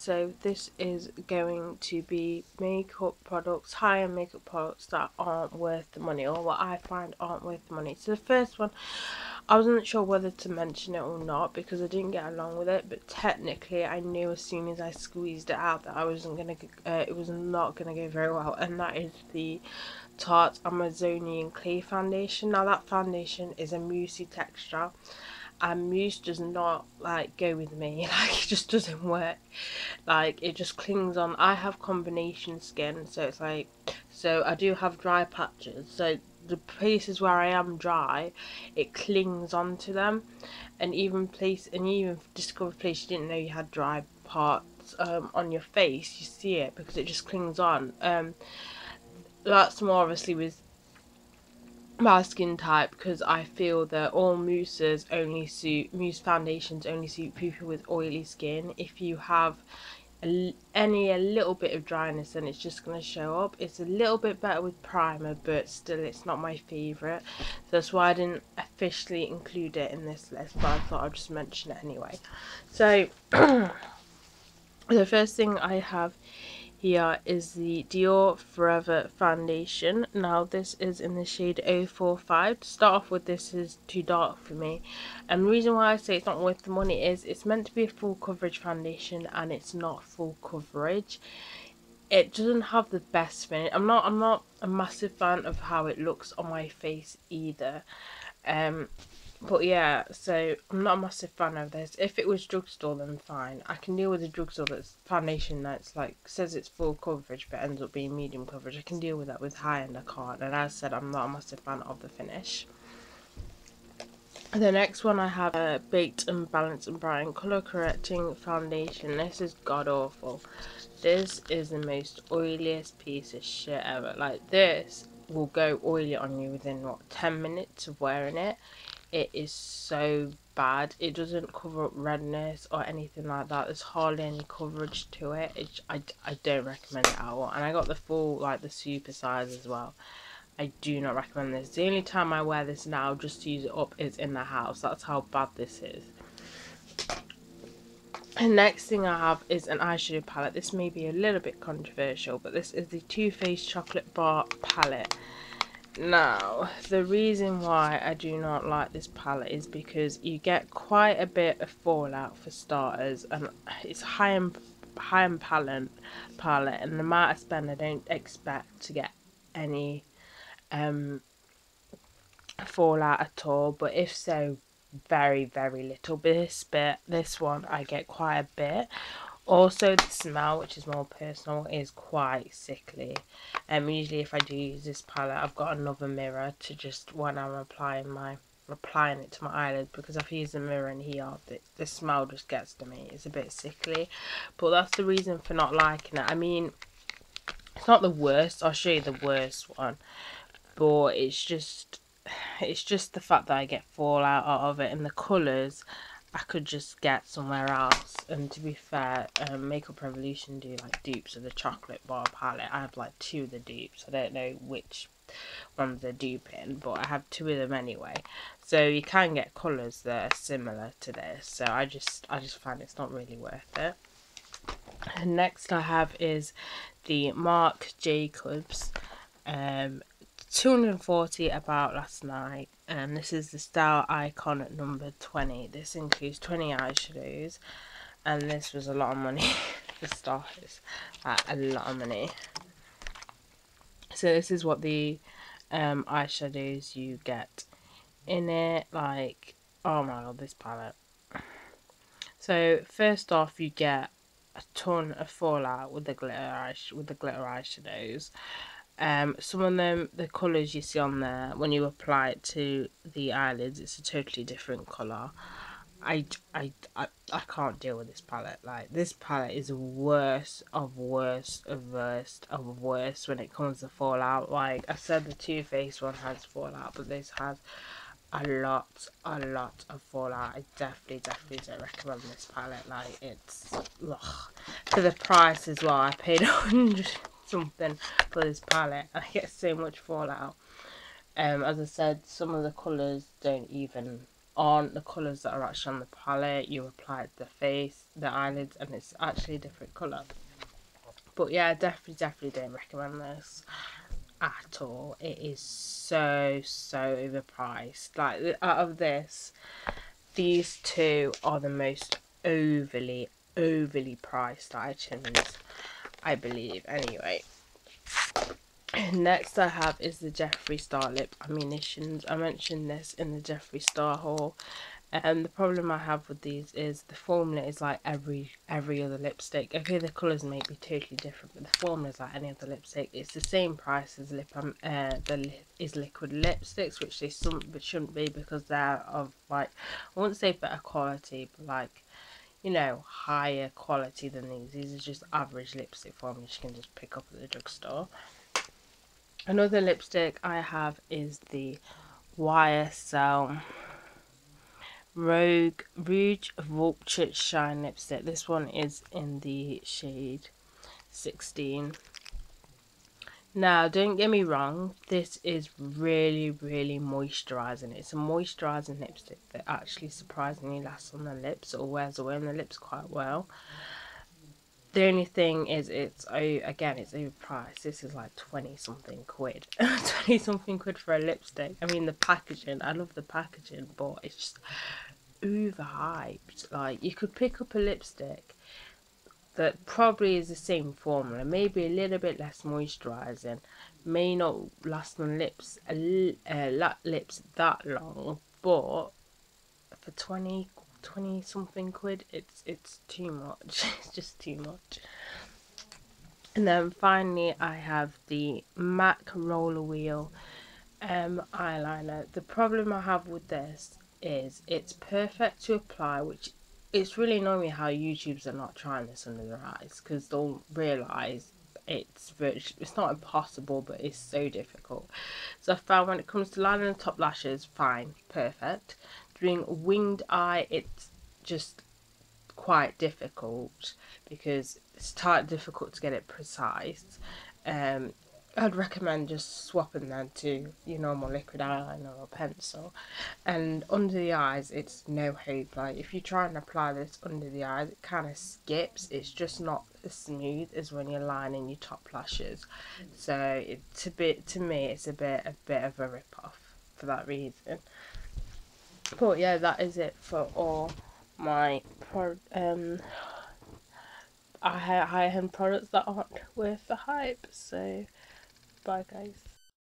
So this is going to be makeup products, high-end makeup products that aren't worth the money, or what I find aren't worth the money. So the first one, I wasn't sure whether to mention it or not because I didn't get along with it, but technically I knew as soon as I squeezed it out that it was not gonna go very well, and that is the Tarte Amazonian Clay Foundation. Now that foundation is a moussey texture, and mousse does not like go with me. Like, it just doesn't work. Like, it just clings on. I have combination skin, so it's like, so I do have dry patches, so the places where I am dry, it clings onto them. And even discover place you didn't know you had dry parts on your face, you see it because it just clings on. That's more obviously with my skin type, because I feel that all mousse foundations only suit people with oily skin. If you have a little bit of dryness, then it's just going to show up. It's a little bit better with primer, but still it's not my favourite, so that's why I didn't officially include it in this list, but I thought I'd just mention it anyway. So the first thing I have here is the Dior Forever Foundation. Now this is in the shade 045. To start off with, this is too dark for me, and the reason why I say it's not worth the money is it's meant to be a full coverage foundation and it's not full coverage. It doesn't have the best finish. I'm not a massive fan of how it looks on my face either. But yeah, so I'm not a massive fan of this. If it was drugstore, then fine. I can deal with a drugstore that's foundation that's like says it's full coverage but ends up being medium coverage. I can deal with that. With high end I can't, and as I said, I'm not a massive fan of the finish. The next one I have a Baked and Balanced and Bright Colour Correcting Foundation. This is god awful. This is the most oiliest piece of shit ever. Like, this will go oily on you within what, 10 minutes of wearing it. It is so bad. It doesn't cover up redness or anything like that. There's hardly any coverage to it. I don't recommend it at all. And I got the full, like the super size as well. I do not recommend this. The only time I wear this now just to use it up is in the house. That's how bad this is. The next thing I have is an eyeshadow palette. This may be a little bit controversial, but this is the Too Faced Chocolate Bar palette. Now, the reason why I do not like this palette is because you get quite a bit of fallout for starters, and it's high-end palette, and the amount I spend, I don't expect to get any fallout at all, but if so, very little. But this one I get quite a bit. Also, the smell, which is more personal, is quite sickly. Usually if I do use this palette, I've got another mirror to just, when I'm applying it to my eyelids, because if I use the mirror in here, the smell just gets to me. It's a bit sickly, but that's the reason for not liking it. I mean, it's not the worst. I'll show you the worst one, but it's just the fact that I get fallout out of it, and the colours I could just get somewhere else. And to be fair, Makeup Revolution do like dupes of the chocolate bar palette. I have like 2 of the dupes. I don't know which ones they're duping, but I have 2 of them anyway. So you can get colours that are similar to this. So I just find it's not really worth it. And next I have is the Marc Jacobs 240 About Last Night, and this is the Style Icon at number 20. This includes 20 eyeshadows, and this was a lot of money for starters, a lot of money. So this is what the eyeshadows you get in it. Like, oh my god, this palette. So first off, you get a ton of fallout with the glitter eyeshadows. Some of them, the colours you see on there, when you apply it to the eyelids, it's a totally different colour. I can't deal with this palette. Like, this palette is worst of worst when it comes to fallout. Like I said, the Too Faced one has fallout, but this has a lot of fallout. I definitely don't recommend this palette. Like, it's for the price as well. I paid 100 something for this palette. I get so much fallout. As I said, some of the colours don't even aren't the colours that are actually on the palette. You apply it to the face, the eyelids, and it's actually a different colour. But yeah, definitely don't recommend this at all. It is so overpriced. Like, out of this, these two are the most overly priced items, I believe. Anyway, next I have is the Jeffree Star Lip Ammunitions. I mentioned this in the Jeffree Star haul. The problem I have with these is the formula is like every other lipstick. Okay, the colours may be totally different, but the formula is like any other lipstick. It's the same price as liquid lipsticks, which shouldn't be, because they're of, like, I wouldn't say better quality, but like, you know, higher quality than these. These are just average lipstick formulas you can just pick up at the drugstore. Another lipstick I have is the YSL Rouge Vulture Shine lipstick. This one is in the shade 16. Now, don't get me wrong, this is really moisturising. It's a moisturising lipstick that actually surprisingly lasts on the lips, or wears away on the lips quite well. The only thing is, again, it's overpriced. This is like 20 something quid. 20 something quid for a lipstick. I mean, the packaging, I love the packaging, but it's just overhyped. Like, you could pick up a lipstick that probably is the same formula, maybe a little bit less moisturising, may not last on lips that long, but for 20 something quid, it's too much. It's just too much. And then finally I have the MAC Roller Wheel eyeliner. The problem I have with this is it's perfect to apply, which it's really annoying me how YouTubers are not trying this under their eyes, because they'll realise it's not impossible, but it's so difficult. So I found when it comes to lining the top lashes, fine, perfect. Doing a winged eye, it's just quite difficult, because it's difficult to get it precise. I'd recommend just swapping them to your normal liquid eyeliner or pencil. And under the eyes, it's no hope. Like, if you try and apply this under the eyes, it kind of skips. It's just not as smooth as when you're lining your top lashes. So to me, it's a bit of a rip off for that reason. But yeah, that is it for all my high-end products that aren't worth the hype. So bye guys.